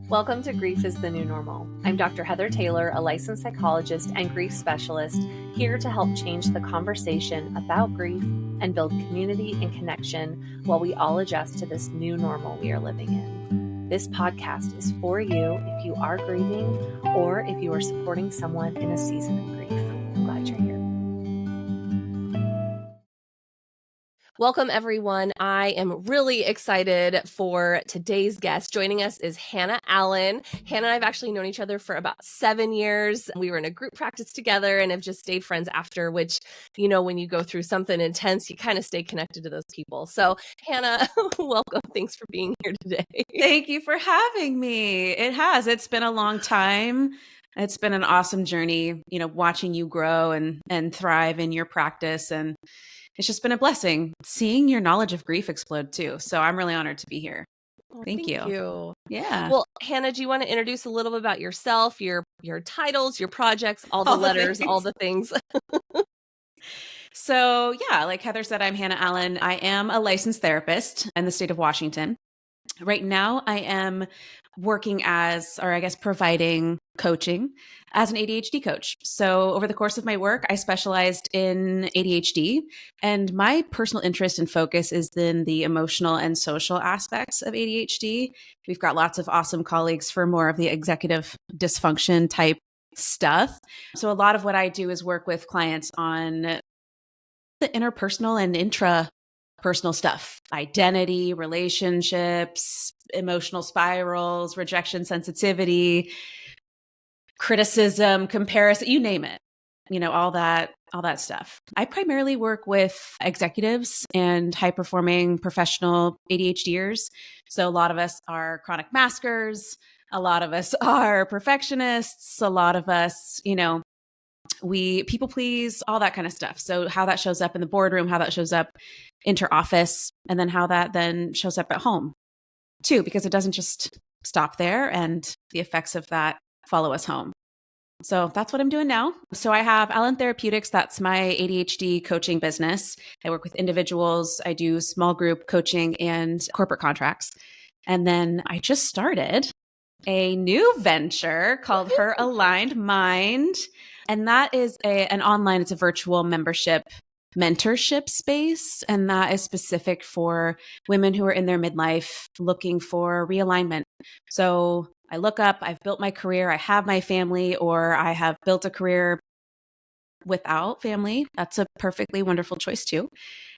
Welcome to Grief is the New Normal. I'm Dr. Heather Taylor, a licensed psychologist and grief specialist, here to help change the conversation about grief and build community and connection while we all adjust to this new normal we are living in. This podcast is for you if you are grieving or if you are supporting someone in a season of grief. I'm glad you're here. Welcome, everyone. I am really excited for today's guest. Joining us is Hannah Allen. Hannah and I have actually known each other for about 7 years. We were in a group practice together and have just stayed friends after, which, you know, when you go through something intense, you kind of stay connected to those people. So Hannah, welcome. Thanks for being here today. Thank you for having me. It's been a long time. It's been an awesome journey, you know, watching you grow and thrive in your practice. And it's just been a blessing seeing your knowledge of grief explode too. So I'm really honored to be here. Thank you. Yeah. Well, Hannah, do you want to introduce a little bit about yourself, your titles, your projects, all the letters, all the things? So yeah, like Heather said, I'm Hannah Allen. I am a licensed therapist in the state of Washington. Right now, I am working providing coaching as an ADHD coach. So over the course of my work, I specialized in ADHD, and my personal interest and focus is in the emotional and social aspects of ADHD. We've got lots of awesome colleagues for more of the executive dysfunction type stuff. So a lot of what I do is work with clients on the interpersonal and intrapersonal stuff, identity, relationships, emotional spirals, rejection sensitivity, criticism, comparison, you name it, you know, all that stuff. I primarily work with executives and high performing professional ADHDers. So a lot of us are chronic maskers. A lot of us are perfectionists. A lot of us, you know, we people please, all that kind of stuff. So how that shows up in the boardroom, how that shows up inter-office, and then how that then shows up at home too, because it doesn't just stop there and the effects of that follow us home. So that's what I'm doing now. So I have Allen Therapeutics. That's my ADHD coaching business. I work with individuals. I do small group coaching and corporate contracts. And then I just started a new venture called Her Aligned Mind. And that is it's a virtual membership mentorship space. And that is specific for women who are in their midlife looking for realignment. So I look up, I've built my career, I have my family, or I have built a career without family. That's a perfectly wonderful choice too.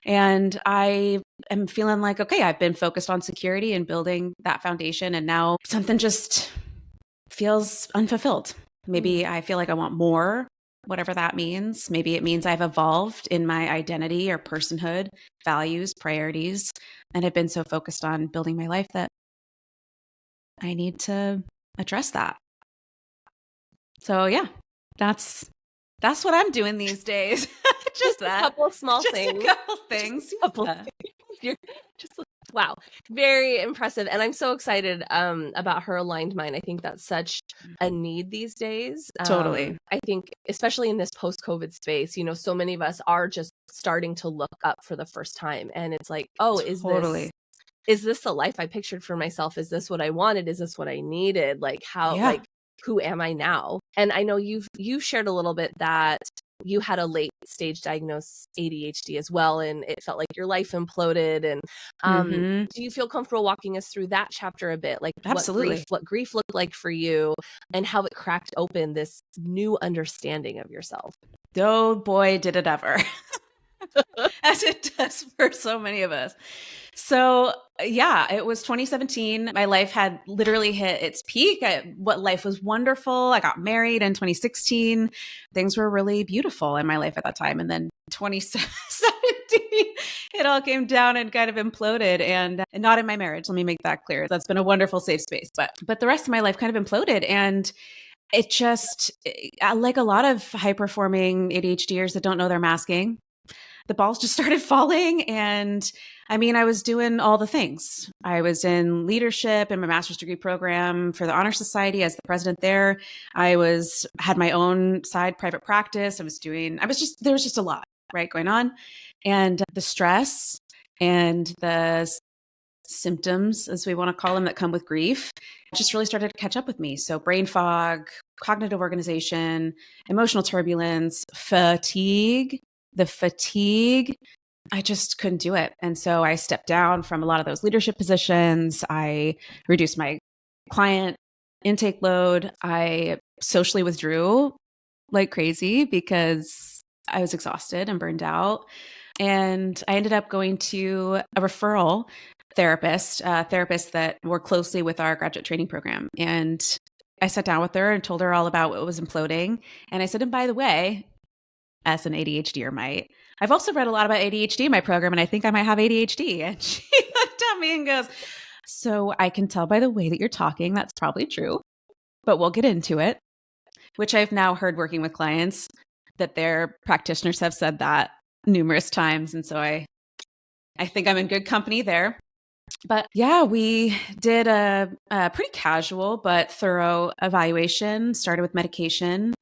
And I am feeling like, okay, I've been focused on security and building that foundation. And now something just feels unfulfilled. Maybe I feel like I want more, whatever that means. Maybe it means I've evolved in my identity or personhood, values, priorities, and I've been so focused on building my life that I need to address that. So yeah, that's what I'm doing these days. just that. A couple of small things. A couple things. You're just wow, very impressive. And I'm so excited about Her Aligned Mind. I think that's such a need these days. Totally. I think especially in this post-COVID space, you know, so many of us are just starting to look up for the first time. And it's like, oh, is this the life I pictured for myself? Is this what I wanted? Is this what I needed? Like who am I now? And I know you've shared a little bit that you had a late stage diagnosed ADHD as well, and it felt like your life imploded. And do you feel comfortable walking us through that chapter a bit? Like absolutely what grief looked like for you and how it cracked open this new understanding of yourself? Oh boy, did it ever. As it does for so many of us. So yeah, it was 2017. My life had literally hit its peak. What life was wonderful. I got married in 2016. Things were really beautiful in my life at that time. And then 2017, it all came down and kind of imploded, and not in my marriage. Let me make that clear. That's been a wonderful safe space, but the rest of my life kind of imploded. And it just, like a lot of high performing ADHDers that don't know they're masking, the balls just started falling. And I mean, I was doing all the things. I was in leadership in my master's degree program for the Honor Society as the president there. I had my own side private practice. There was just a lot, right, going on. And the stress and the symptoms, as we want to call them, that come with grief just really started to catch up with me. So brain fog, cognitive organization, emotional turbulence, fatigue, the fatigue. I just couldn't do it. And so I stepped down from a lot of those leadership positions. I reduced my client intake load. I socially withdrew like crazy because I was exhausted and burned out. And I ended up going to a referral therapist, therapists that work closely with our graduate training program. And I sat down with her and told her all about what was imploding. And I said, and by the way, as an ADHDer might, I've also read a lot about ADHD in my program, and I think I might have ADHD. And she looked at me and goes, so I can tell by the way that you're talking, that's probably true, but we'll get into it, which I've now heard working with clients that their practitioners have said that numerous times. And so I think I'm in good company there. But yeah, we did a pretty casual but thorough evaluation, started with medication,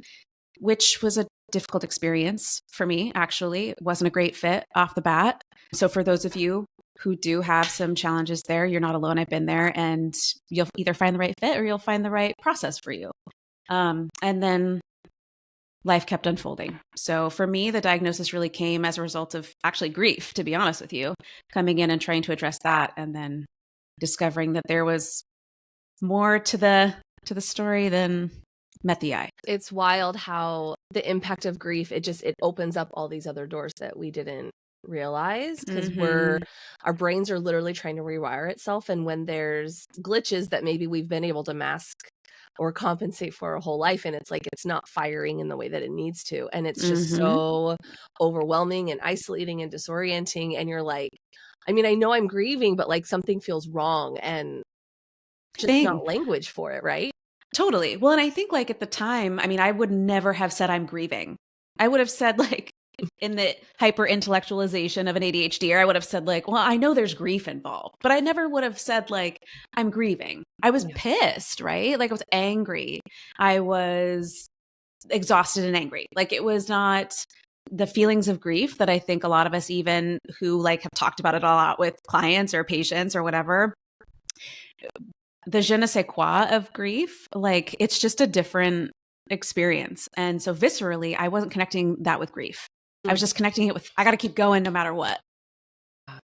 which was a difficult experience for me, actually. It wasn't a great fit off the bat. So for those of you who do have some challenges there, you're not alone. I've been there, and you'll either find the right fit or you'll find the right process for you. And then life kept unfolding. So for me, the diagnosis really came as a result of actually grief, to be honest with you, coming in and trying to address that, and then discovering that there was more to the story than met the eye. It's wild how the impact of grief, it opens up all these other doors that we didn't realize, because our brains are literally trying to rewire itself. And when there's glitches that maybe we've been able to mask or compensate for a whole life, and it's like it's not firing in the way that it needs to, and it's just so overwhelming and isolating and disorienting, and you're like, I mean, I know I'm grieving, but like something feels wrong and just not language for it, right? Totally. Well, and I think like at the time, I mean, I would never have said I'm grieving. I would have said like, in the hyper intellectualization of an ADHD, I would have said like, well, I know there's grief involved, but I never would have said like, I'm grieving. I was pissed, right? Like I was angry. I was exhausted and angry. Like it was not the feelings of grief that I think a lot of us, even who like have talked about it a lot with clients or patients or whatever, the je ne sais quoi of grief, like it's just a different experience. And so viscerally, I wasn't connecting that with grief. I was just connecting it with, I got to keep going no matter what,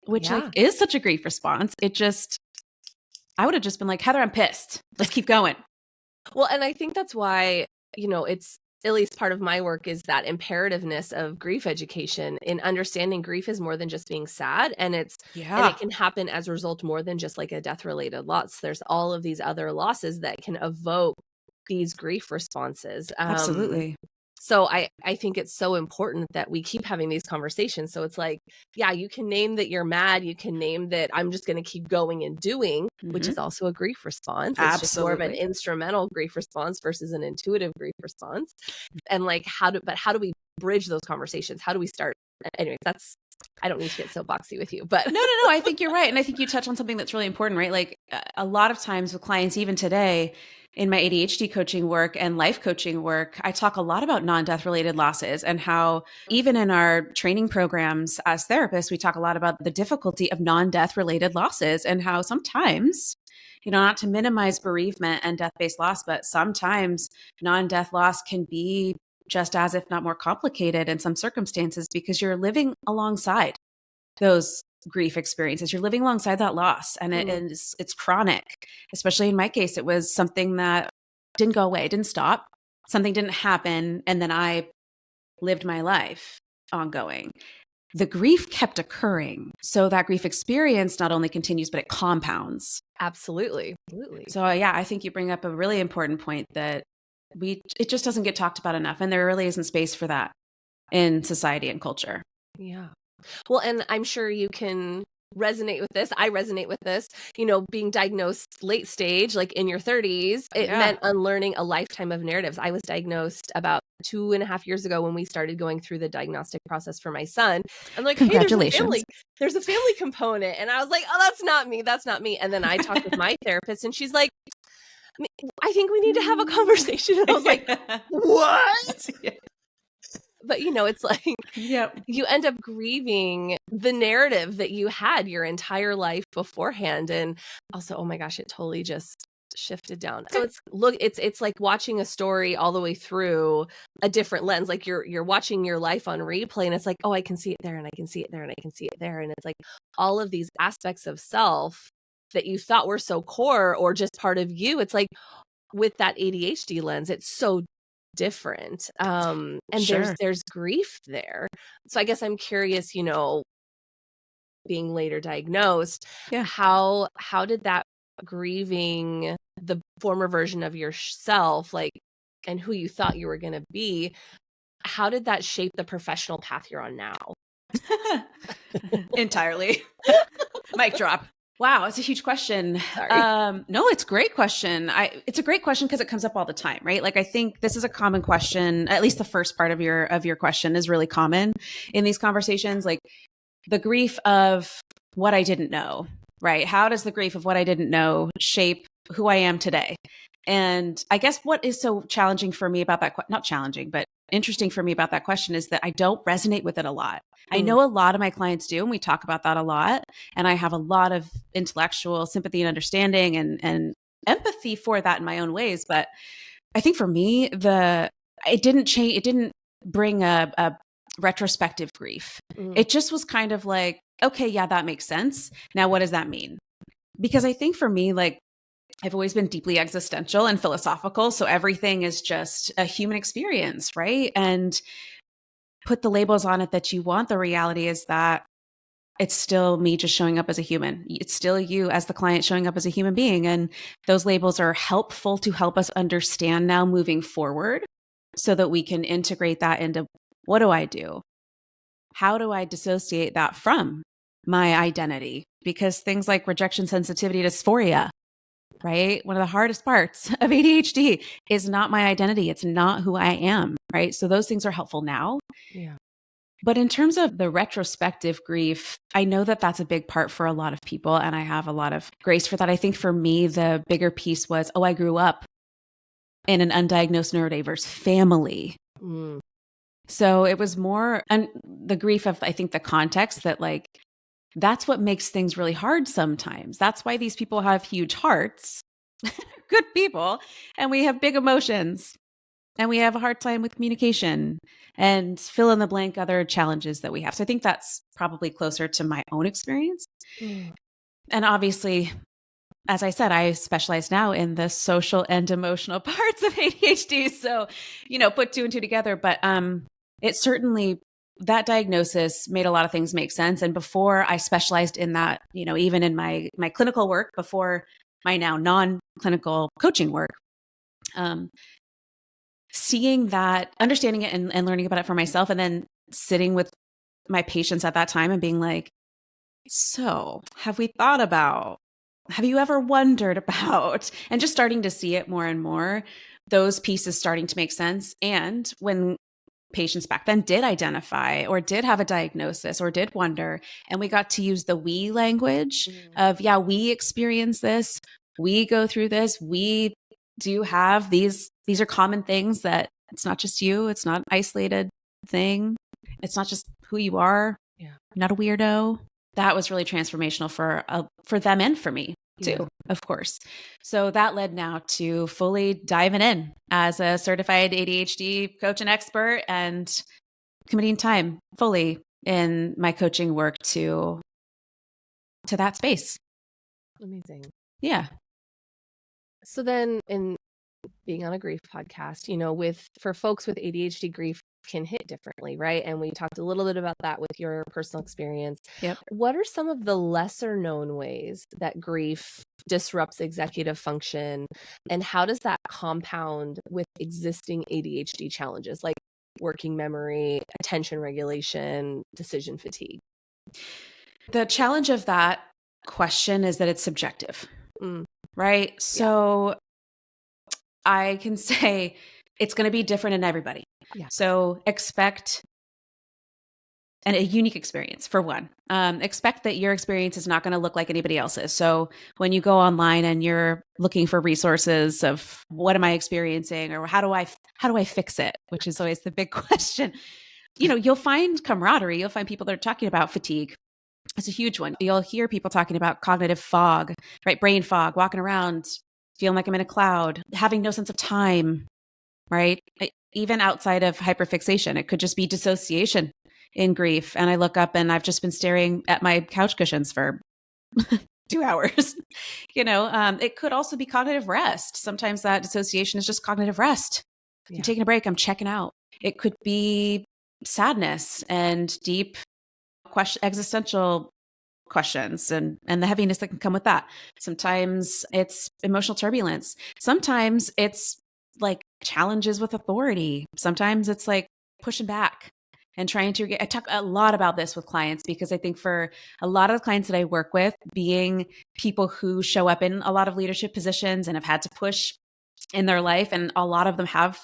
which like is such a grief response. I would have just been like, Heather, I'm pissed. Let's keep going. Well, and I think that's why, it's at least part of my work is that imperativeness of grief education in understanding grief is more than just being sad. And and it can happen as a result more than just like a death related loss. There's all of these other losses that can evoke these grief responses. Absolutely. So I think it's so important that we keep having these conversations. So it's like, yeah, you can name that you're mad. You can name that I'm just going to keep going and doing, which is also a grief response. It's just more of an instrumental grief response versus an intuitive grief response. And like, how do we bridge those conversations? How do we start? Anyway, I don't need to get so boxy with you, but no. I think you're right. And I think you touch on something that's really important, right? Like a lot of times with clients, even today, in my ADHD coaching work and life coaching work, I talk a lot about non-death related losses, and how even in our training programs as therapists, we talk a lot about the difficulty of non-death related losses, and how sometimes, not to minimize bereavement and death-based loss, but sometimes non-death loss can be just as, if not more complicated in some circumstances, because you're living alongside those grief experiences. You're living alongside that loss, and it's chronic. Especially in my case, it was something that didn't go away, didn't stop. Something didn't happen, and then I lived my life ongoing. The grief kept occurring. So that grief experience not only continues, but it compounds. Absolutely. So yeah, I think you bring up a really important point that it just doesn't get talked about enough. And there really isn't space for that in society and culture. Yeah. Well, and I'm sure you can resonate with this. I resonate with this, being diagnosed late stage, like in your 30s, it meant unlearning a lifetime of narratives. I was diagnosed about 2.5 years ago when we started going through the diagnostic process for my son. I'm like, hey, there's a family component. And I was like, oh, that's not me. And then I talked with my therapist, and she's like, I think we need to have a conversation. And I was like, what? But, it's like you end up grieving the narrative that you had your entire life beforehand. And also, oh my gosh, it totally just shifted down. So it's like watching a story all the way through a different lens. Like you're watching your life on replay, and it's like, oh, I can see it there, and I can see it there, and I can see it there. And it's like all of these aspects of self that you thought were so core or just part of you. It's like with that ADHD lens, it's so different. And there's grief there. So I guess I'm curious, being later diagnosed, how did that grieving the former version of yourself, like, and who you thought you were going to be, how did that shape the professional path you're on now? Entirely. Mic drop. Wow, it's a huge question. Sorry. No, it's a great question. It's a great question because it comes up all the time, right? Like I think this is a common question. At least the first part of your question is really common in these conversations. Like the grief of what I didn't know, right? How does the grief of what I didn't know shape who I am today? And I guess what is so challenging for me about that, not challenging, but interesting for me about that question is that I don't resonate with it a lot. I know a lot of my clients do, and we talk about that a lot. And I have a lot of intellectual sympathy and understanding and empathy for that in my own ways. But I think for me, it didn't change. It didn't bring a retrospective grief. It just was kind of like, okay, yeah, that makes sense. Now, what does that mean? Because I think for me, like, I've always been deeply existential and philosophical. So everything is just a human experience, right? And put the labels on it that you want. The reality is that it's still me just showing up as a human. It's still you as the client showing up as a human being. And those labels are helpful to help us understand now moving forward so that we can integrate that into what do I do? How do I dissociate that from my identity? Because things like rejection sensitivity, dysphoria, right? One of the hardest parts of ADHD is not my identity. It's not who I am, right? So those things are helpful now. Yeah. But in terms of the retrospective grief, I know that that's a big part for a lot of people. And I have a lot of grace for that. I think for me, the bigger piece was, I grew up in an undiagnosed neurodiverse family. So it was more the grief of, I think, the context that like, that's what makes things really hard sometimes. That's why these people have huge hearts, good people, and we have big emotions, and we have a hard time with communication and fill in the blank other challenges that we have. So I think that's probably closer to my own experience. And obviously, as I said, I specialize now in the social and emotional parts of ADHD. So, put two and two together. But it certainly, that diagnosis made a lot of things make sense. And before I specialized in that, even in my clinical work, before my now non-clinical coaching work, seeing that, understanding it and learning about it for myself, and then sitting with my patients at that time and being like, so have you ever wondered about, and just starting to see it more and more, those pieces starting to make sense. And when patients back then did identify or did have a diagnosis or did wonder, and we got to use the we language of, we experience this, we go through this, we do have these are common things, that it's not just you, it's not an isolated thing, it's not just who you are, not a weirdo. That was really transformational for them and for me too, of course. So that led now to fully diving in as a certified ADHD coach and expert, and committing time fully in my coaching work to that space. Amazing. Yeah. So then, in being on a grief podcast, for folks with ADHD, grief can hit differently, right? And we talked a little bit about that with your personal experience. Yep. What are some of the lesser known ways that grief disrupts executive function, and how does that compound with existing ADHD challenges like working memory, attention regulation, decision fatigue? The challenge of that question is that it's subjective, right? So I can say it's going to be different in everybody. Yeah. So expect a unique experience, for one. Expect that your experience is not going to look like anybody else's. So when you go online and you're looking for resources of what am I experiencing, or how do I fix it, which is always the big question. you'll find camaraderie. You'll find people that are talking about fatigue. It's a huge one. You'll hear people talking about cognitive fog, right? Brain fog, walking around, feeling like I'm in a cloud, having no sense of time, right? Even outside of hyperfixation, it could just be dissociation in grief. And I look up and I've just been staring at my couch cushions for 2 hours. It could also be cognitive rest. Sometimes that dissociation is just cognitive rest. Yeah. I'm taking a break. I'm checking out. It could be sadness and deep existential questions and the heaviness that can come with that. Sometimes it's emotional turbulence. Sometimes it's like challenges with authority. Sometimes it's like pushing back and trying to I talk a lot about this with clients because I think for a lot of the clients that I work with, being people who show up in a lot of leadership positions and have had to push in their life, and a lot of them have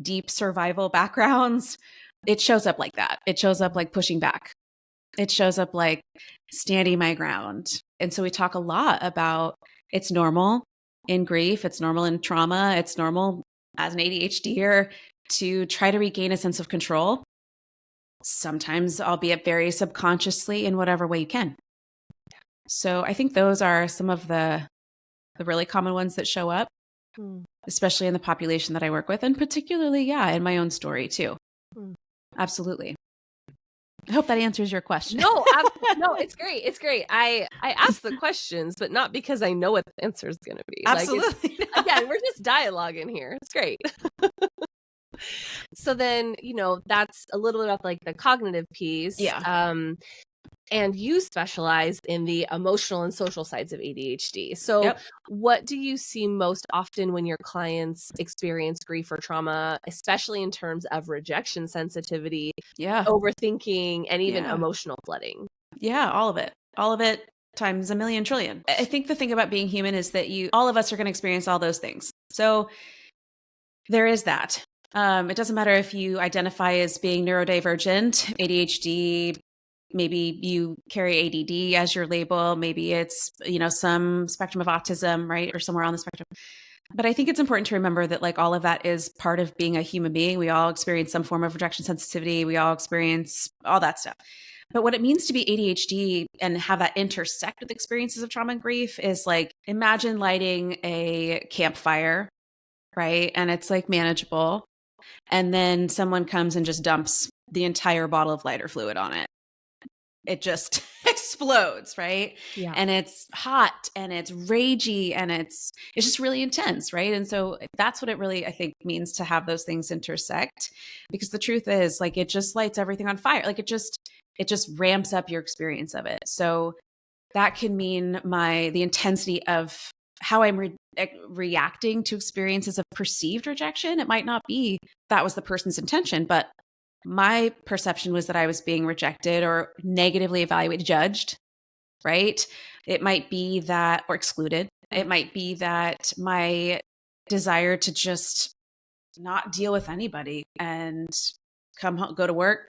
deep survival backgrounds, it shows up like that. It shows up like pushing back. It shows up like standing my ground. And so we talk a lot about it's normal in grief, it's normal in trauma, it's normal as an ADHDer to try to regain a sense of control. Sometimes, albeit very subconsciously, in whatever way you can. So I think those are some of the really common ones that show up, especially in the population that I work with, and particularly, in my own story too. Absolutely. I hope that answers your question. No, it's great. It's great. I ask the questions, but not because I know what the answer is going to be. Absolutely. Again, we're just dialoguing here. It's great. So then, that's a little bit about like the cognitive piece. Yeah. And you specialize in the emotional and social sides of ADHD. So what do you see most often when your clients experience grief or trauma, especially in terms of rejection sensitivity, overthinking, and even emotional flooding? Yeah, all of it. All of it times a million trillion. I think the thing about being human is that all of us are going to experience all those things. So there is that. It doesn't matter if you identify as being neurodivergent, ADHD, maybe you carry ADD as your label. Maybe it's, some spectrum of autism, right? Or somewhere on the spectrum. But I think it's important to remember that like all of that is part of being a human being. We all experience some form of rejection sensitivity. We all experience all that stuff. But what it means to be ADHD and have that intersect with experiences of trauma and grief is like, imagine lighting a campfire, right? And it's like manageable. And then someone comes and just dumps the entire bottle of lighter fluid on it. It just explodes, right? Yeah. And it's hot and it's ragey and it's just really intense, right? And so that's what it really, I think, means to have those things intersect, because the truth is like it just lights everything on fire. Like it just ramps up your experience of it. So that can mean the intensity of how I'm reacting to experiences of perceived rejection. It might not be that was the person's intention, but my perception was that I was being rejected or negatively evaluated, judged, right? It might be that, or excluded. It might be that my desire to just not deal with anybody and come home, go to work,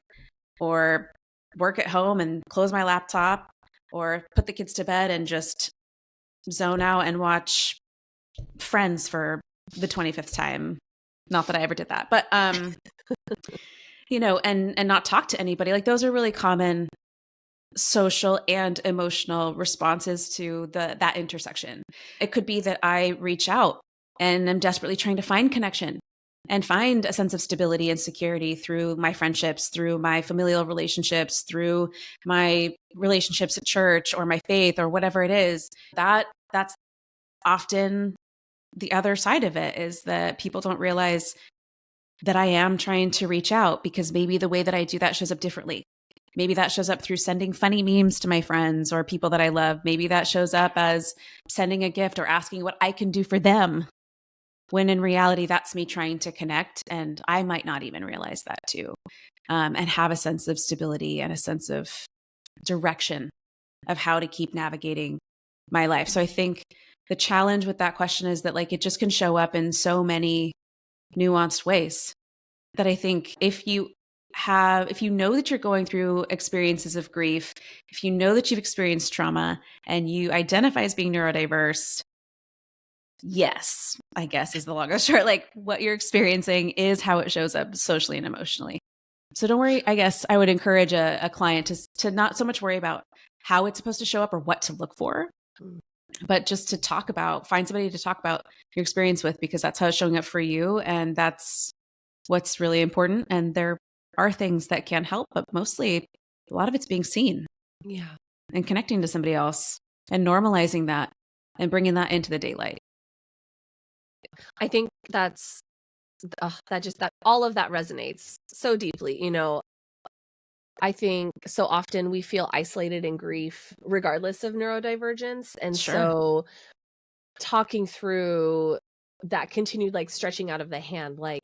or work at home and close my laptop, or put the kids to bed and just zone out and watch Friends for the 25th time. Not that I ever did that, but and not talk to anybody. Like those are really common social and emotional responses to that intersection. It could be that I reach out and I'm desperately trying to find connection and find a sense of stability and security through my friendships, through my familial relationships, through my relationships at church or my faith or whatever it is. That's often the other side of it, is that people don't realize that I am trying to reach out, because maybe the way that I do that shows up differently. Maybe that shows up through sending funny memes to my friends or people that I love. Maybe that shows up as sending a gift or asking what I can do for them, when in reality, that's me trying to connect. And I might not even realize that too, and have a sense of stability and a sense of direction of how to keep navigating my life. So I think the challenge with that question is that like it just can show up in so many nuanced ways, that I think if you know that you're going through experiences of grief, if you know that you've experienced trauma and you identify as being neurodiverse, yes, I guess is the long and short, like what you're experiencing is how it shows up socially and emotionally. So don't worry. I guess I would encourage a client to not so much worry about how it's supposed to show up or what to look for, but just to find somebody to talk about your experience with, because that's how it's showing up for you. And that's what's really important. And there are things that can help, but mostly a lot of it's being seen. Yeah. And connecting to somebody else and normalizing that and bringing that into the daylight. I think that all of that resonates so deeply. I think so often we feel isolated in grief, regardless of neurodivergence. And so talking through that continued like stretching out of the hand, like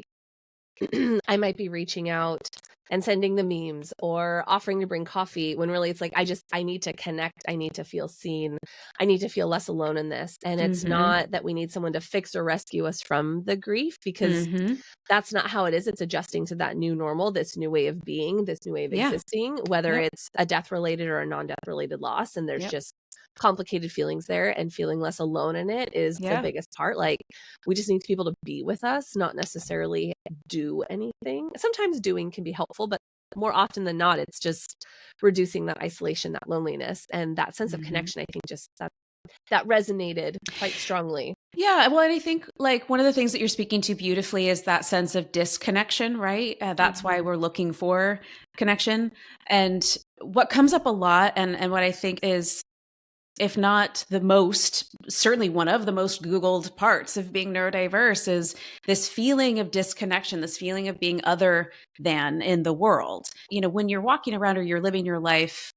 I might be reaching out and sending the memes or offering to bring coffee when really it's like, I need to connect. I need to feel seen. I need to feel less alone in this. And it's not that we need someone to fix or rescue us from the grief, because that's not how it is. It's adjusting to that new normal, this new way of being, this new way of existing, whether it's a death related or a non-death related loss. And there's just complicated feelings there, and feeling less alone in it is the biggest part. Like, we just need people to be with us, not necessarily do anything. Sometimes doing can be helpful, but more often than not, it's just reducing that isolation, that loneliness, and that sense of connection. I think just that resonated quite strongly. Yeah. Well, and I think like one of the things that you're speaking to beautifully is that sense of disconnection, right? That's why we're looking for connection. And what comes up a lot, and what I think is, if not the most, certainly one of the most Googled parts of being neurodiverse, is this feeling of disconnection, this feeling of being other than in the world. When you're walking around or you're living your life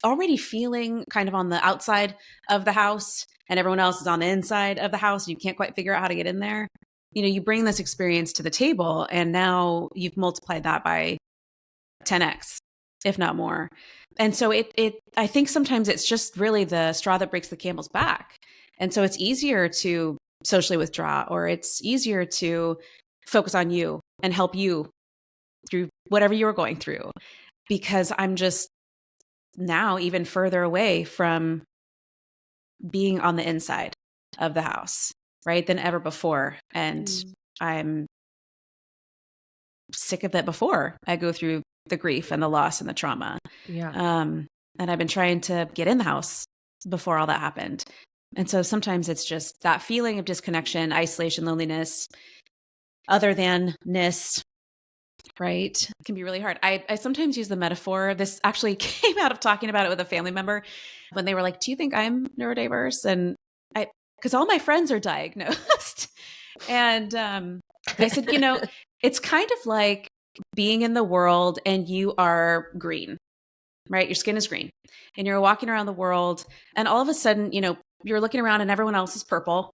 already feeling kind of on the outside of the house and everyone else is on the inside of the house, and you can't quite figure out how to get in there, you bring this experience to the table, and now you've multiplied that by 10x, if not more. And so I think sometimes it's just really the straw that breaks the camel's back. And so it's easier to socially withdraw, or it's easier to focus on you and help you through whatever you're going through, because I'm just now even further away from being on the inside of the house, right, than ever before. And I'm sick of it before I go through the grief and the loss and the trauma. And I've been trying to get in the house before all that happened. And so sometimes it's just that feeling of disconnection, isolation, loneliness, other than-ness, right? It can be really hard. I sometimes use the metaphor. This actually came out of talking about it with a family member when they were like, do you think I'm neurodiverse? And because all my friends are diagnosed. And I said, it's kind of like being in the world and you are green, right? Your skin is green and you're walking around the world, and all of a sudden, you're looking around and everyone else is purple.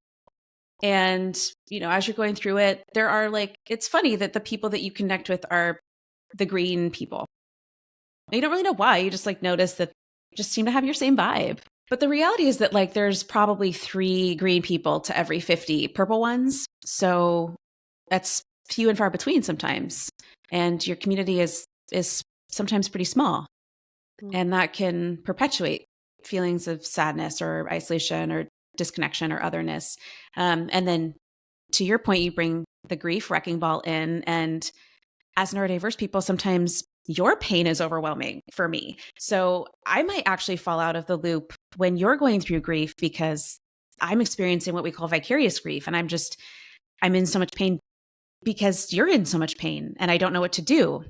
And, as you're going through it, there are it's funny that the people that you connect with are the green people. You don't really know why. You just notice that just seem to have your same vibe. But the reality is that there's probably 3 green people to every 50 purple ones. So that's few and far between sometimes. And your community is sometimes pretty small. And that can perpetuate feelings of sadness or isolation or disconnection or otherness. And then to your point, you bring the grief wrecking ball in. And as neurodiverse people, sometimes your pain is overwhelming for me. So I might actually fall out of the loop when you're going through grief, because I'm experiencing what we call vicarious grief. And I'm in so much pain because you're in so much pain and I don't know what to do.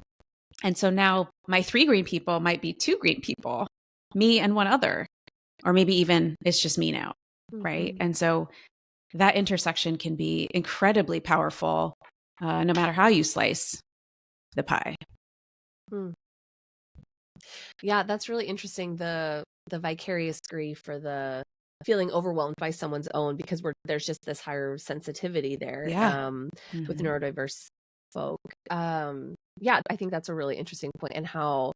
And so now my 3 green people might be 2 green people, me and one other, or maybe even it's just me now, right? And so that intersection can be incredibly powerful, no matter how you slice the pie. Yeah, that's really interesting. The vicarious grief, or the feeling overwhelmed by someone's own, because there's just this higher sensitivity there with neurodiverse folk. I think that's a really interesting point, and how,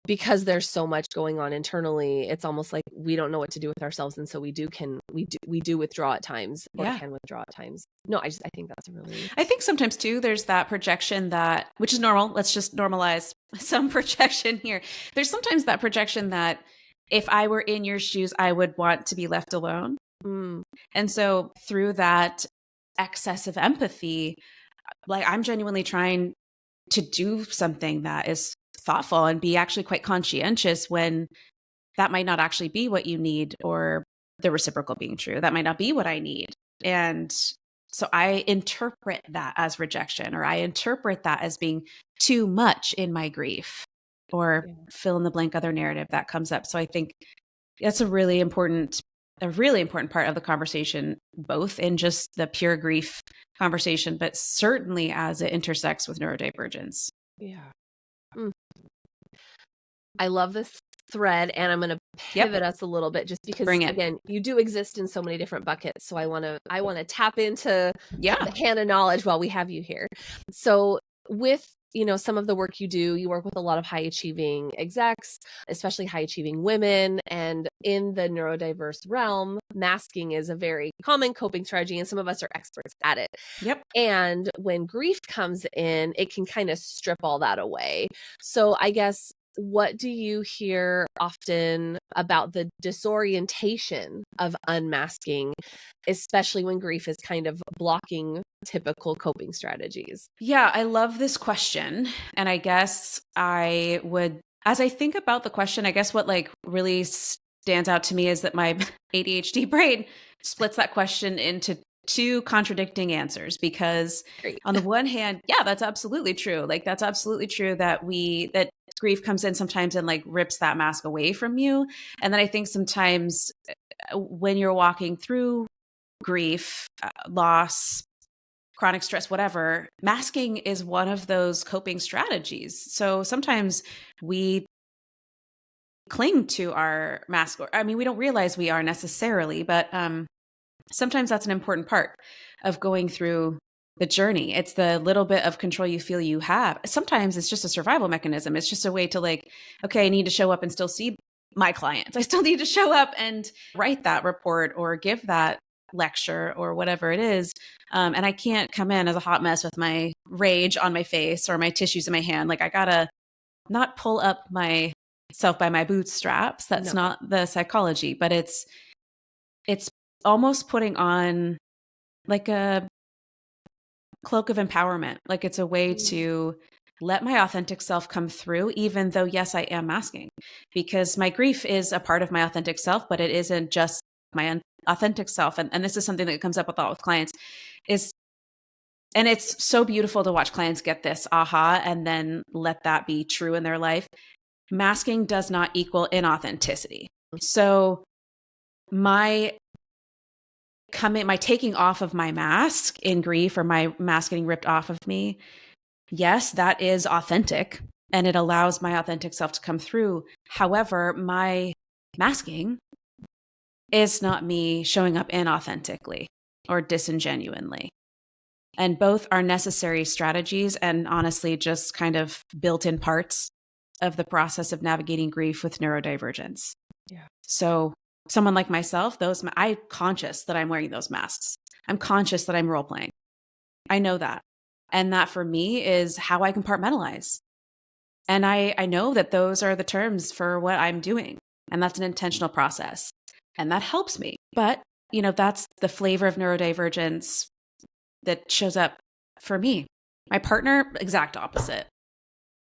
because there's so much going on internally, it's almost like we don't know what to do with ourselves, and so we do withdraw at times, or can withdraw at times. No, I think that's I think sometimes too there's that projection that, which is normal. Let's just normalize some projection here. There's sometimes that projection that if I were in your shoes, I would want to be left alone. And so through that excess of empathy, I'm genuinely trying to do something that is thoughtful and be actually quite conscientious when that might not actually be what you need, or the reciprocal being true. That might not be what I need. And so I interpret that as rejection, or I interpret that as being too much in my grief, or fill in the blank other narrative that comes up. So I think that's a really important part of the conversation, both in just the pure grief conversation, but certainly as it intersects with neurodivergence. Yeah. I love this thread, and I'm going to pivot us a little bit just because, again, you do exist in so many different buckets. So I want to tap into the hand of knowledge while we have you here. So with, some of the work you work with a lot of high achieving execs, especially high achieving women. And in the neurodiverse realm, masking is a very common coping strategy, and some of us are experts at it. Yep. And when grief comes in, it can kind of strip all that away. So I guess, what do you hear often about the disorientation of unmasking, especially when grief is kind of blocking typical coping strategies? Yeah, I love this question. And I guess I would, as I think about the question, I guess what really stands out to me is that my ADHD brain splits that question into two contradicting answers, because on the one hand, that's absolutely true. That's absolutely true that that grief comes in sometimes and rips that mask away from you. And then I think sometimes when you're walking through grief, loss, chronic stress, whatever, masking is one of those coping strategies. So sometimes we cling to our mask, we don't realize we are necessarily, but sometimes that's an important part of going through the journey. It's the little bit of control you feel you have. Sometimes it's just a survival mechanism. It's just a way to okay, I need to show up and still see my clients. I still need to show up and write that report or give that lecture or whatever it is. And I can't come in as a hot mess with my rage on my face or my tissues in my hand. I gotta not pull up myself by my bootstraps. That's not the psychology, but it's almost putting on a cloak of empowerment. It's a way to let my authentic self come through, even though, yes, I am masking, because my grief is a part of my authentic self, but it isn't just my authentic self. And this is something that comes up a lot with clients and it's so beautiful to watch clients get this aha and then let that be true in their life. Masking does not equal inauthenticity. So my taking off of my mask in grief, or my mask getting ripped off of me, yes, that is authentic and it allows my authentic self to come through. However, my masking is not me showing up inauthentically or disingenuinely. And both are necessary strategies and honestly just kind of built-in parts of the process of navigating grief with neurodivergence. Yeah. So someone like myself, I'm conscious that I'm wearing those masks. I'm conscious that I'm role playing. I know that. And that for me is how I compartmentalize. And I know that those are the terms for what I'm doing. And that's an intentional process. And that helps me. But, that's the flavor of neurodivergence that shows up for me. My partner, exact opposite.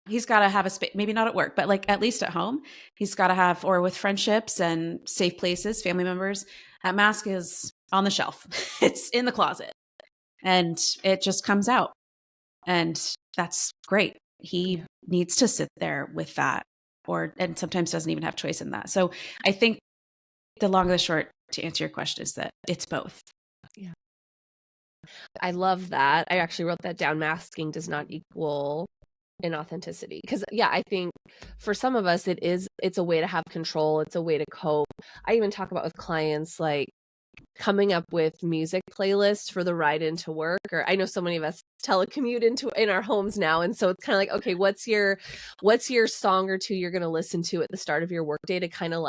He's got to have a space, maybe not at work, but at least at home. He's got to have, or with friendships and safe places, family members, that mask is on the shelf. It's in the closet and it just comes out. And that's great. He needs to sit there with that, and sometimes doesn't even have choice in that. So I think the long and the short to answer your question is that it's both. Yeah. I love that. I actually wrote that down. Masking does not equal inauthenticity. Because I think for some of us, it's a way to have control. It's a way to cope. I even talk about with clients, coming up with music playlists for the ride into work, or I know so many of us telecommute in our homes now. And so it's kind of okay, what's your song or two you're going to listen to at the start of your workday to kind of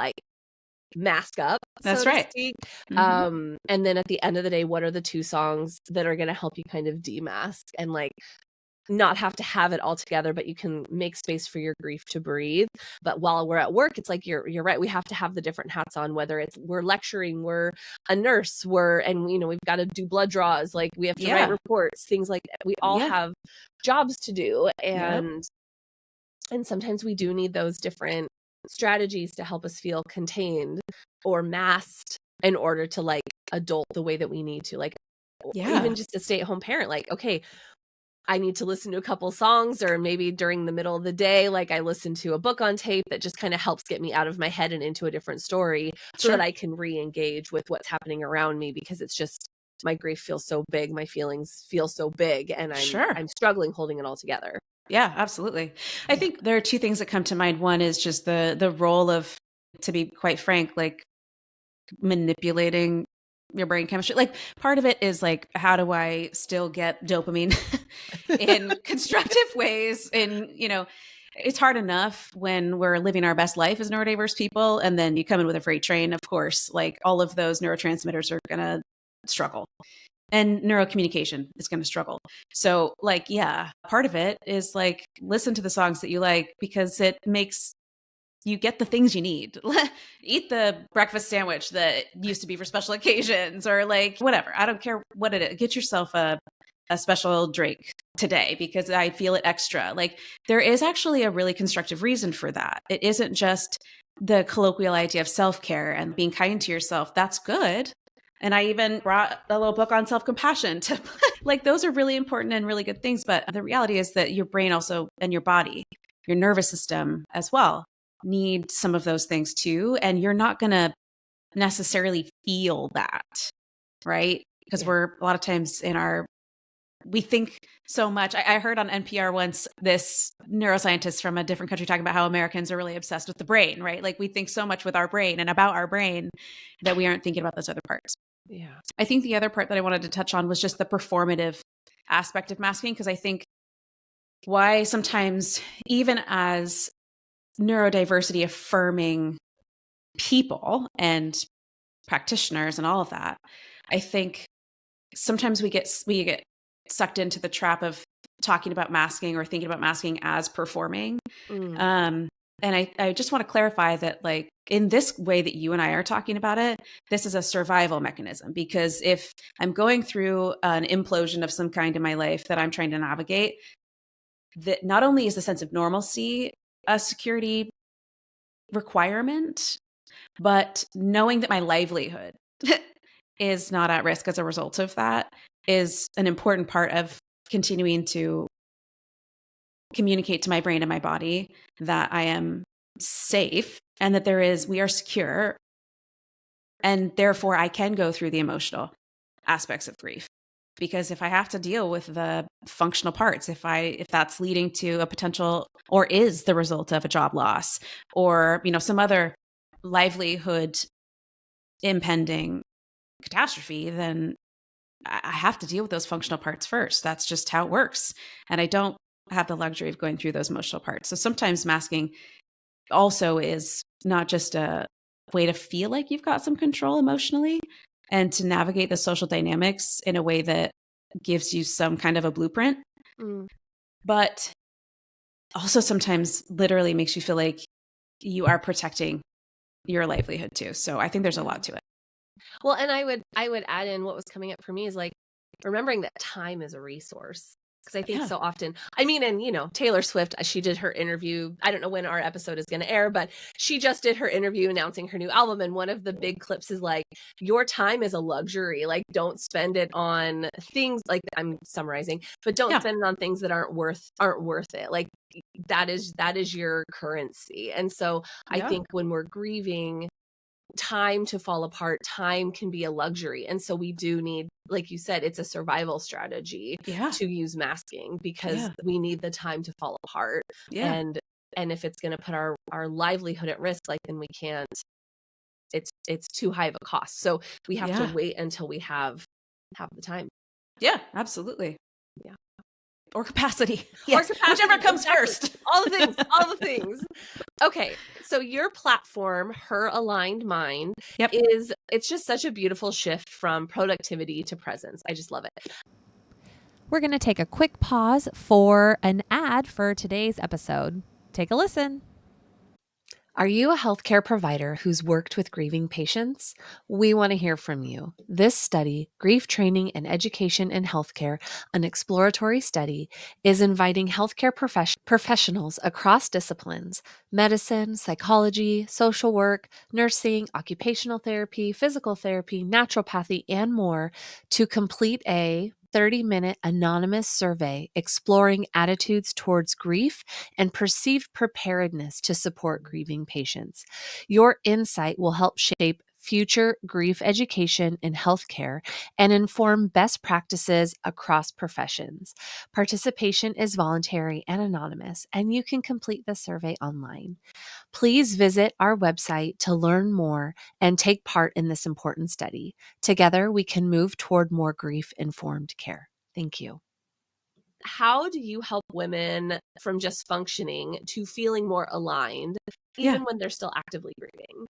mask up. That's so right. Mm-hmm. And then at the end of the day, what are the two songs that are going to help you kind of demask and not have to have it all together, but you can make space for your grief to breathe. But while we're at work, it's you're right. We have to have the different hats on, whether it's we're lecturing, we're a nurse, and we've got to do blood draws, we have to write reports, things like that. We all have jobs to do. And sometimes we do need those different strategies to help us feel contained or masked in order to like adult the way that we need to, like even just a stay-at-home parent, like, okay, I need to listen to a couple songs, or maybe during the middle of the day, like I listen to a book on tape that just kind of helps get me out of my head and into a different story so that I can re-engage with what's happening around me, because it's just, my grief feels so big, my feelings feel so big, and I'm struggling holding it all together. Yeah, absolutely. I think there are two things that come to mind. One is just the role of, to be quite frank, like manipulating your brain chemistry. Like part of it is like, how do I still get dopamine in constructive ways? And, you know, it's hard enough when we're living our best life as neurodiverse people. And then you come in with a freight train, of course, like all of those neurotransmitters are going to struggle. And neurocommunication is going to struggle. So like, yeah, part of it is like, listen to the songs that you like, because it makes you get the things you need. Eat the breakfast sandwich that used to be for special occasions, or like whatever. I don't care what it is. Get yourself a special drink today because I feel it extra. Like there is actually a really constructive reason for that. It isn't just the colloquial idea of self-care and being kind to yourself. That's good. And I even brought a little book on self-compassion to like, those are really important and really good things. But the reality is that your brain also, and your body, your nervous system as well, need some of those things too. And you're not going to necessarily feel that, right? Because we're a lot of times we think so much. I heard on NPR once this neuroscientist from a different country talking about how Americans are really obsessed with the brain, right? Like we think so much with our brain and about our brain that we aren't thinking about those other parts. Yeah. I think the other part that I wanted to touch on was just the performative aspect of masking, because I think why sometimes, even as neurodiversity affirming people and practitioners and all of that, I think sometimes we get sucked into the trap of talking about masking or thinking about masking as performing. And I just want to clarify that, like, in this way that you and I are talking about it, this is a survival mechanism, because if I'm going through an implosion of some kind in my life that I'm trying to navigate, that not only is the sense of normalcy a security requirement, but knowing that my livelihood is not at risk as a result of that is an important part of continuing to communicate to my brain and my body that I am safe and that we are secure. And therefore I can go through the emotional aspects of grief. Because if I have to deal with the functional parts, if that's leading to a potential, or is the result of a job loss, or, you know, some other livelihood impending catastrophe, then I have to deal with those functional parts first. That's just how it works. And I don't have the luxury of going through those emotional parts. So sometimes masking also is not just a way to feel like you've got some control emotionally and to navigate the social dynamics in a way that gives you some kind of a blueprint, but also sometimes literally makes you feel like you are protecting your livelihood too. So I think there's a lot to it. Well, and I would add in, what was coming up for me is like remembering that time is a resource. Because I think so often, I mean, and you know, Taylor Swift, she did her interview. I don't know when our episode is going to air, but she just did her interview announcing her new album. And one of the big clips is like, your time is a luxury. Like, don't spend it on things, like, I'm summarizing, but don't spend it on things that aren't worth it. Like that is your currency. And so I think when we're grieving, time to fall apart, time can be a luxury. And so we do need, like you said, it's a survival strategy to use masking, because we need the time to fall apart. And if it's going to put our livelihood at risk, like, then we can't, it's too high of a cost. So we have to wait until we have the time. Yeah, absolutely. Yeah. Or capacity. Yes. Or capacity, whichever comes first. All the things. Okay. So your platform, Her Aligned Mind, it's just such a beautiful shift from productivity to presence. I just love it. We're going to take a quick pause for an ad for today's episode. Take a listen. Are you a healthcare provider who's worked with grieving patients? We want to hear from you. This study, Grief Training and Education in Healthcare, an exploratory study, is inviting healthcare professionals across disciplines, medicine, psychology, social work, nursing, occupational therapy, physical therapy, naturopathy, and more, to complete a 30-minute anonymous survey exploring attitudes towards grief and perceived preparedness to support grieving patients. Your insight will help shape future grief education in healthcare and inform best practices across professions. Participation is voluntary and anonymous, and you can complete the survey online. Please visit our website to learn more and take part in this important study. Together, we can move toward more grief-informed care. Thank you. How do you help women from just functioning to feeling more aligned, even when they're still actively grieving?